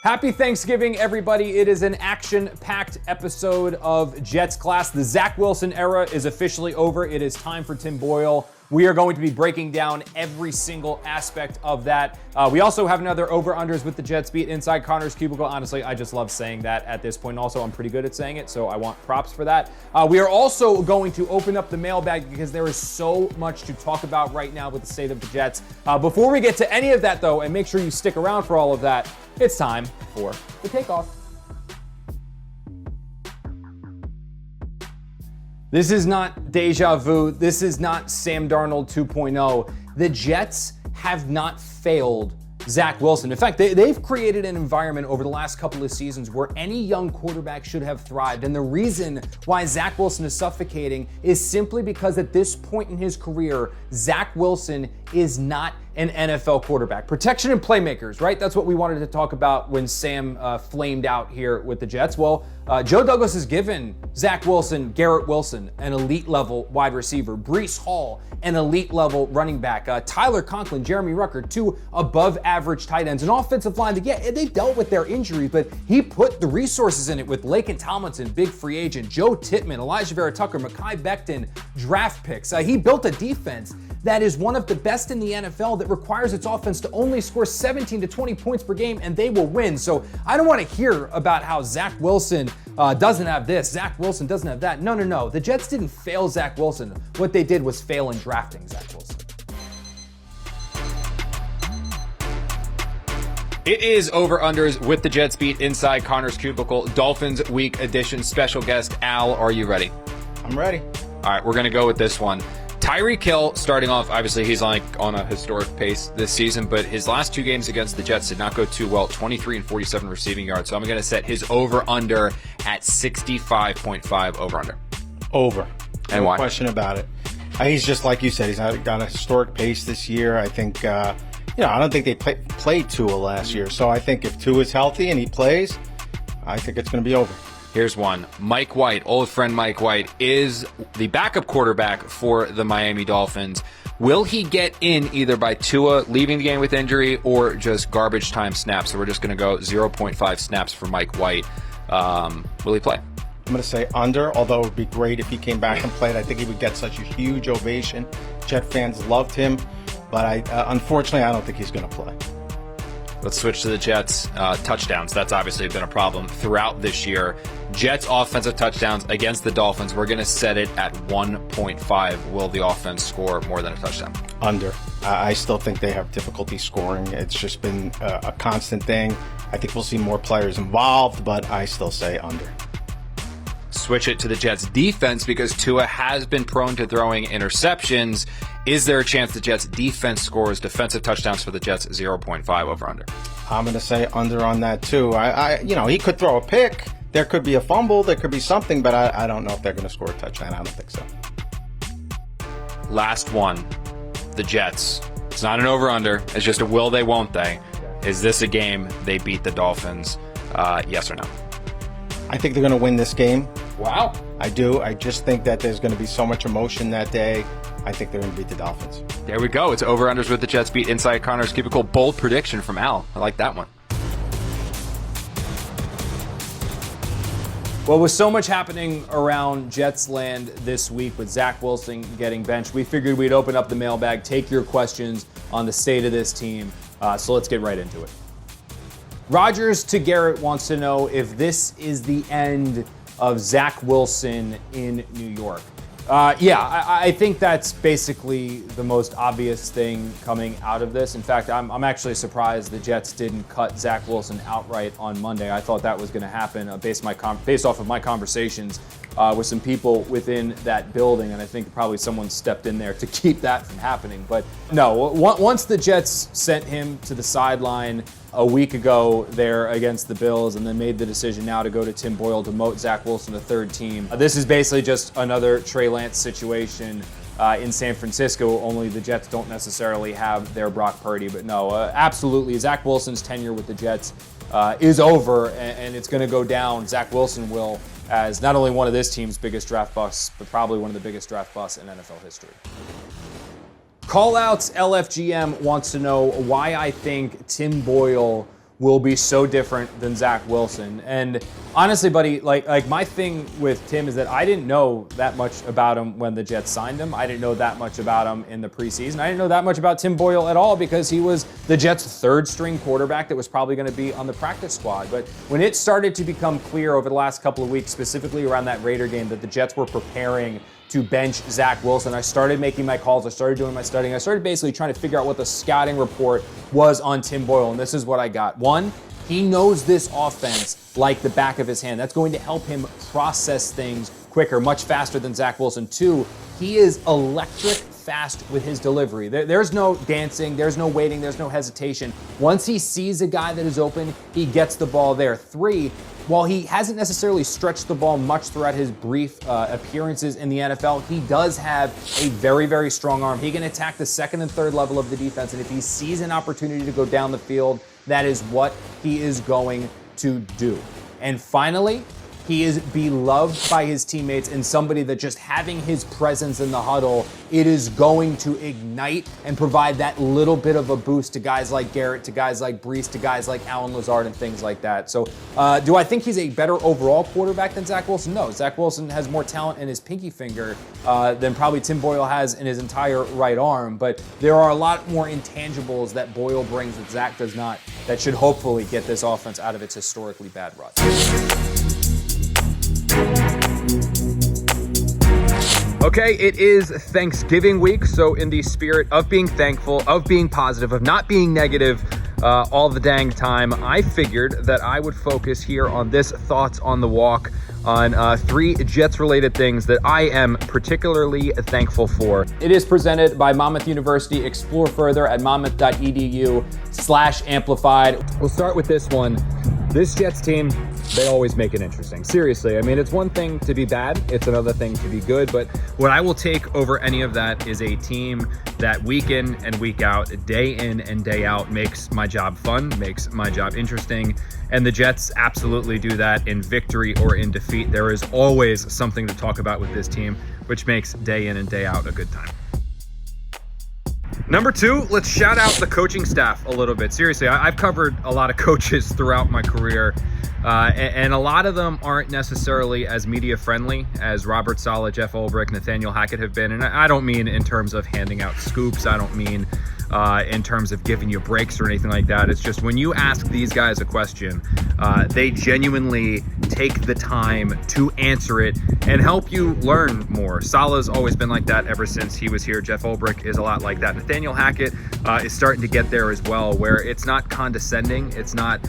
Happy Thanksgiving, everybody. It is an action-packed episode of Jets Class. The Zach Wilson era is officially over. It is time for Tim Boyle. We are going to be breaking down every single aspect of that. We also have another over-unders with the Jets beat inside Connor's Cubicle. Honestly, I just love saying that at this point. Also, I'm pretty good at saying it, so I want props for that. We are also going to open up the mailbag because there is so much to talk about right now with the state of the Jets. Before we get to any of that, though, and make sure you stick around for all of that, it's time for the Takeoff. This is not deja vu. This is not Sam Darnold 2.0. The Jets have not failed Zach Wilson. In fact, they've created an environment over the last couple of seasons where any young quarterback should have thrived. And the reason why Zach Wilson is suffocating is simply because at this point in his career, Zach Wilson is not an NFL quarterback. Protection and playmakers, right? That's what we wanted to talk about when Sam flamed out here with the Jets. Well, Joe Douglas has given Zach Wilson, Garrett Wilson, an elite level wide receiver, Breece Hall, an elite level running back, Tyler Conklin, Jeremy Rucker, two above average tight ends, an offensive line that, yeah, they dealt with their injuries, but he put the resources in it with Laken Tomlinson, big free agent, Joe Tittman, Elijah Vera Tucker, Mekhi Becton, draft picks. He built a defense that is one of the best in the NFL that requires its offense to only score 17 to 20 points per game, and they will win. So I don't want to hear about how Zach Wilson doesn't have this, Zach Wilson doesn't have that. No. The Jets didn't fail Zach Wilson. What they did was fail in drafting Zach Wilson. It is over-unders with the Jets beat inside Connor's Cubicle. Dolphins Week Edition special guest, Al, are you ready? I'm ready. All right, we're going to go with this one. Tyreek Hill starting off, obviously he's on a historic pace this season, but his last two games against the Jets did not go too well, 23 and 47 receiving yards. So I'm going to set his over-under at 65.5 over-under. Over. And no why? Question about it. He's just like you said, he's got a historic pace this year. I think, I don't think they played Tua last year. So I think if Tua is healthy and he plays, I think it's going to be over. Here's one. Mike White, old friend Mike White, is the backup quarterback for the Miami Dolphins. Will he get in either by Tua leaving the game with injury or just garbage time snaps? So we're just going to go 0.5 snaps for Mike White. Will he play? I'm going to say under, although it would be great if he came back and played. I think he would get such a huge ovation. Jet fans loved him, but unfortunately, I don't think he's going to play. Let's switch to the Jets. Touchdowns. That's obviously been a problem throughout this year. Jets offensive touchdowns against the Dolphins. We're going to set it at 1.5. Will the offense score more than a touchdown? Under. I still think they have difficulty scoring. It's just been a constant thing. I think we'll see more players involved, but I still say under. Switch it to the Jets defense because Tua has been prone to throwing interceptions. Is there a chance the Jets defense scores defensive touchdowns for the Jets? 0.5 over under. I'm going to say under on that too. He could throw a pick. There could be a fumble. There could be something, but I don't know if they're going to score a touchdown. I don't think so. Last one. The Jets. It's not an over under. It's just a will they, won't they. Is this a game they beat the Dolphins? Yes or no? I think they're going to win this game. Wow. I do. I just think that there's going to be so much emotion that day. I think they're going to beat the Dolphins. There we go. It's over-unders with the Jets beat inside Connor's Cubicle. Bold prediction from Al. I like that one. Well, with so much happening around Jets land this week with Zach Wilson getting benched, we figured we'd open up the mailbag, take your questions on the state of this team. So let's get right into it. Rogers to Garrett wants to know if this is the end of Zach Wilson in New York. I think that's basically the most obvious thing coming out of this. In fact, I'm actually surprised the Jets didn't cut Zach Wilson outright on Monday. I thought that was going to happen based off of my conversations with some people within that building, and I think probably someone stepped in there to keep that from happening. But no, once the Jets sent him to the sideline a week ago there against the Bills and then made the decision now to go to Tim Boyle to demote Zach Wilson to third team. This is basically just another Trey Lance situation in San Francisco, only the Jets don't necessarily have their Brock Purdy. But no, absolutely, Zach Wilson's tenure with the Jets is over, and it's going to go down. Zach Wilson will, as not only one of this team's biggest draft busts, but probably one of the biggest draft busts in NFL history. Callouts LFGM wants to know why I think Tim Boyle will be so different than Zach Wilson. And honestly, buddy, like my thing with Tim is that I didn't know that much about him when the Jets signed him. I didn't know that much about him in the preseason. I didn't know that much about Tim Boyle at all because he was the Jets' third string quarterback that was probably going to be on the practice squad. But when it started to become clear over the last couple of weeks, specifically around that Raider game, that the Jets were preparing to bench Zach Wilson, I started making my calls. I started doing my studying. I started basically trying to figure out what the scouting report was on Tim Boyle, and this is what I got. One, he knows this offense like the back of his hand. That's going to help him process things quicker, much faster than Zach Wilson. Two, he is electric fast with his delivery. There's no dancing, there's no waiting, there's no hesitation. Once he sees a guy that is open, he gets the ball there. Three, while he hasn't necessarily stretched the ball much throughout his brief appearances in the NFL, he does have a very, very strong arm. He can attack the second and third level of the defense, and if he sees an opportunity to go down the field, that is what he is going to do. And finally, he is beloved by his teammates and somebody that just having his presence in the huddle, it is going to ignite and provide that little bit of a boost to guys like Garrett, to guys like Brees, to guys like Allen Lazard and things like that. So do I think he's a better overall quarterback than Zach Wilson? No. Zach Wilson has more talent in his pinky finger than probably Tim Boyle has in his entire right arm. But there are a lot more intangibles that Boyle brings that Zach does not that should hopefully get this offense out of its historically bad rut. Okay, it is Thanksgiving week, so in the spirit of being thankful, of being positive, of not being negative all the dang time, I figured that I would focus here on this Thoughts on the Walk on 3 Jets-related things that I am particularly thankful for. It is presented by Monmouth University. Explore further at monmouth.edu/amplified. We'll start with this one. This Jets team, they always make it interesting. Seriously, I mean, it's one thing to be bad, it's another thing to be good, but what I will take over any of that is a team that week in and week out, day in and day out, makes my job fun, makes my job interesting, and the Jets absolutely do that in victory or in defeat. There is always something to talk about with this team, which makes day in and day out a good time. Number 2, let's shout out the coaching staff a little bit. Seriously, I've covered a lot of coaches throughout my career, and a lot of them aren't necessarily as media friendly as Robert Saleh, Jeff Ulbrich, Nathaniel Hackett have been. And I don't mean in terms of handing out scoops. I don't mean in terms of giving you breaks or anything like that. It's just when you ask these guys a question, they genuinely take the time to answer it and help you learn more. Saleh's always been like that ever since he was here. Jeff Ulbrich is a lot like that. Nathaniel Hackett is starting to get there as well, where it's not condescending, it's not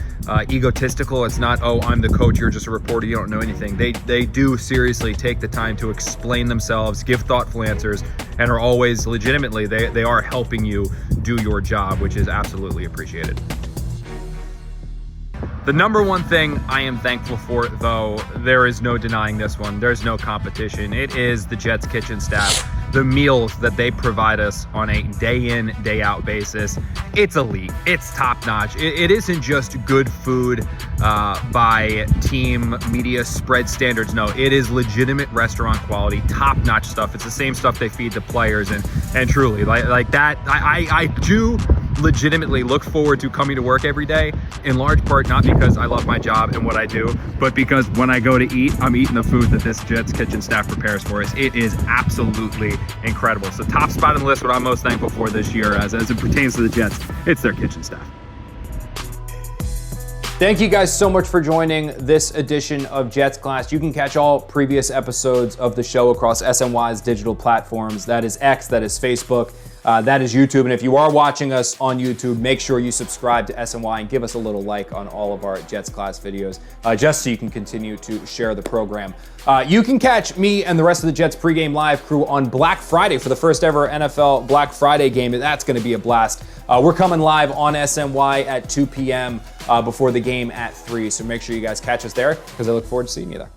egotistical, it's not, oh, I'm the coach, you're just a reporter, you don't know anything. They do seriously take the time to explain themselves, give thoughtful answers, and are always legitimately, they are helping you do your job, which is absolutely appreciated. The number one thing I am thankful for, though, there is no denying this one. There's no competition. It is the Jets kitchen staff. The meals that they provide us on a day in, day out basis. It's elite. It's top notch. It isn't just good food by team media spread standards. No, it is legitimate restaurant quality, top notch stuff. It's the same stuff they feed the players, and truly, like that, I do legitimately look forward to coming to work every day, in large part not because I love my job and what I do, but because when I go to eat, I'm eating the food that this Jets kitchen staff prepares for us. It is absolutely incredible. So top spot on the list, what I'm most thankful for this year as it pertains to the Jets, it's their kitchen staff. Thank you guys so much for joining this edition of Jets Class. You can catch all previous episodes of the show across SNY's digital platforms. That is X, that is Facebook, that is YouTube. And if you are watching us on YouTube, make sure you subscribe to SNY and give us a little like on all of our Jets Class videos, just so you can continue to share the program. You can catch me and the rest of the Jets pregame live crew on Black Friday for the first ever NFL Black Friday game. That's going to be a blast. We're coming live on SNY at 2 p.m. Before the game at 3. So make sure you guys catch us there, because I look forward to seeing you there.